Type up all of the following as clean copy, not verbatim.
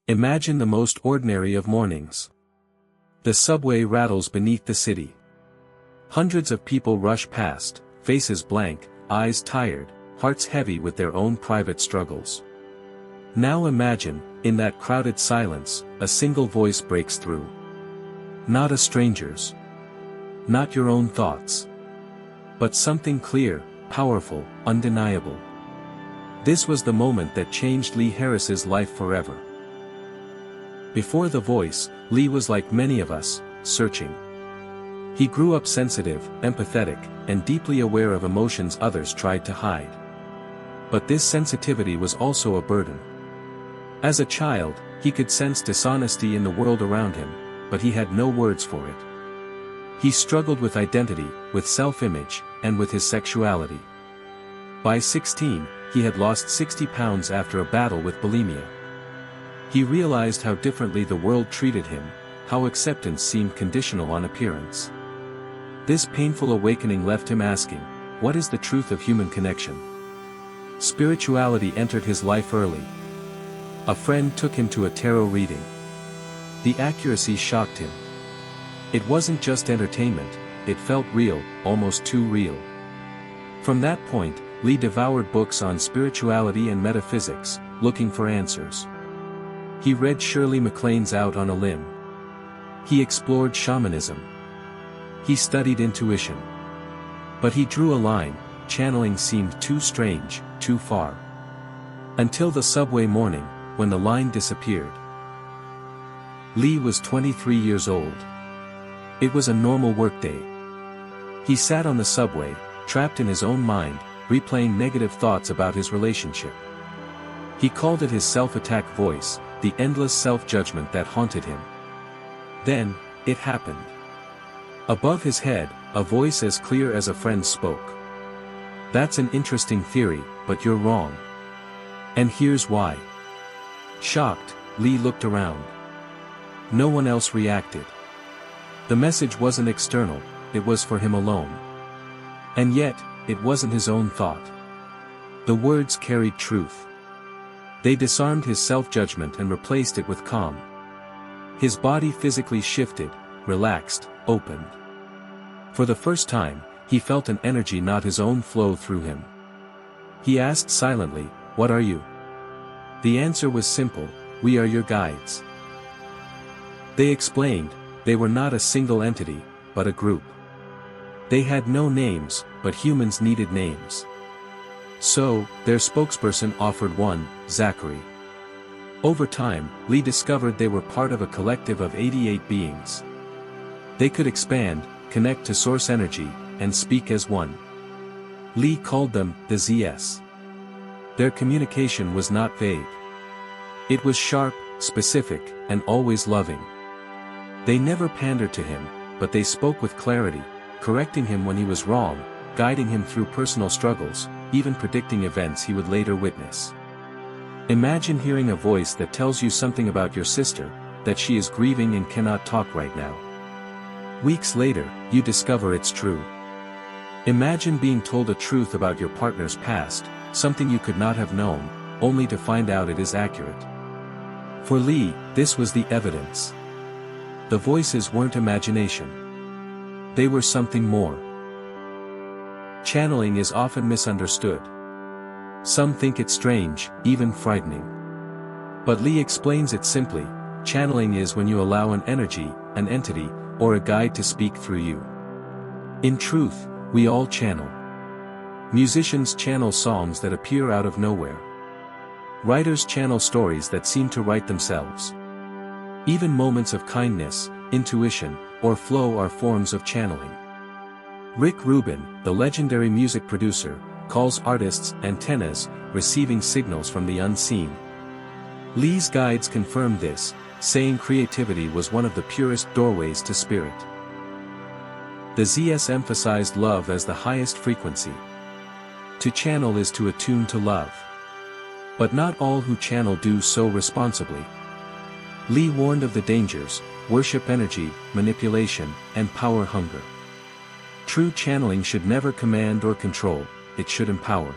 Imagine the most ordinary of mornings. The subway rattles beneath the city. Hundreds of people rush past, faces blank, eyes tired, hearts heavy with their own private struggles. Now imagine, in that crowded silence, a single voice breaks through. Not a stranger's. Not your own thoughts. But something clear, powerful, undeniable. This was the moment that changed Lee Harris's life forever. Before the voice, Lee was like many of us, searching. He grew up sensitive, empathetic, and deeply aware of emotions others tried to hide. But this sensitivity was also a burden. As a child, he could sense dishonesty in the world around him, but he had no words for it. He struggled with identity, with self-image, and with his sexuality. By 16, he had lost 60 pounds after a battle with bulimia. He realized how differently the world treated him, how acceptance seemed conditional on appearance. This painful awakening left him asking, what is the truth of human connection? Spirituality entered his life early. A friend took him to a tarot reading. The accuracy shocked him. It wasn't just entertainment, it felt real, almost too real. From that point, Lee devoured books on spirituality and metaphysics, looking for answers. He read Shirley MacLaine's Out on a Limb. He explored shamanism. He studied intuition. But he drew a line, channeling seemed too strange, too far. Until the subway morning, when the line disappeared. Lee was 23 years old. It was a normal workday. He sat on the subway, trapped in his own mind, replaying negative thoughts about his relationship. He called it his self-attack voice, the endless self-judgment that haunted him. Then, it happened. Above his head, a voice as clear as a friend spoke. That's an interesting theory, but you're wrong. And here's why. Shocked, Lee looked around. No one else reacted. The message wasn't external, it was for him alone. And yet, it wasn't his own thought. The words carried truth. They disarmed his self-judgment and replaced it with calm. His body physically shifted, relaxed, opened. For the first time, he felt an energy not his own flow through him. He asked silently, "What are you?" The answer was simple, "We are your guides." They explained, they were not a single entity, but a group. They had no names, but humans needed names. So, their spokesperson offered one, Zachary. Over time, Lee discovered they were part of a collective of 88 beings. They could expand, connect to source energy, and speak as one. Lee called them the ZS. Their communication was not vague. It was sharp, specific, and always loving. They never pandered to him, but they spoke with clarity, correcting him when he was wrong, guiding him through personal struggles, even predicting events he would later witness. Imagine hearing a voice that tells you something about your sister, that she is grieving and cannot talk right now. Weeks later, you discover it's true. Imagine being told a truth about your partner's past, something you could not have known, only to find out it is accurate. For Lee, this was the evidence. The voices weren't imagination. They were something more. Channeling is often misunderstood. Some think it strange, even frightening. But Lee explains it simply, channeling is when you allow an energy, an entity, or a guide to speak through you. In truth, we all channel. Musicians channel songs that appear out of nowhere. Writers channel stories that seem to write themselves. Even moments of kindness, intuition, or flow are forms of channeling. Rick Rubin, the legendary music producer, calls artists antennas, receiving signals from the unseen. Lee's guides confirmed this, saying creativity was one of the purest doorways to spirit. The ZS emphasized love as the highest frequency. To channel is to attune to love. But not all who channel do so responsibly. Lee warned of the dangers: worship energy, manipulation, and power hunger. True channeling should never command or control, it should empower.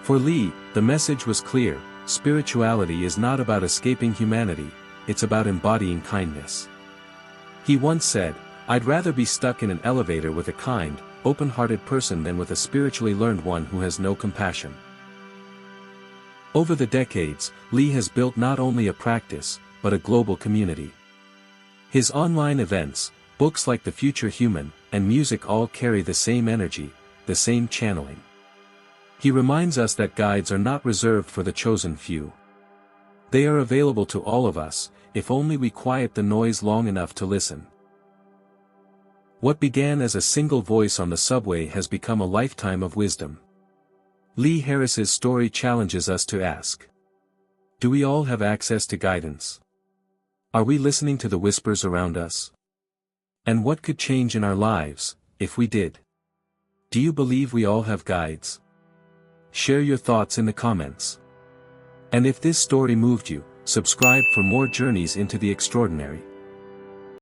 For Lee, the message was clear: spirituality is not about escaping humanity, it's about embodying kindness. He once said, "I'd rather be stuck in an elevator with a kind, open-hearted person than with a spiritually learned one who has no compassion." Over the decades, Lee has built not only a practice, but a global community. His online events, books like The Future Human, and music all carry the same energy, the same channeling. He reminds us that guides are not reserved for the chosen few. They are available to all of us, if only we quiet the noise long enough to listen. What began as a single voice on the subway has become a lifetime of wisdom. Lee Harris's story challenges us to ask: do we all have access to guidance? Are we listening to the whispers around us? And what could change in our lives, if we did? Do you believe we all have guides? Share your thoughts in the comments. And if this story moved you, subscribe for more journeys into the extraordinary.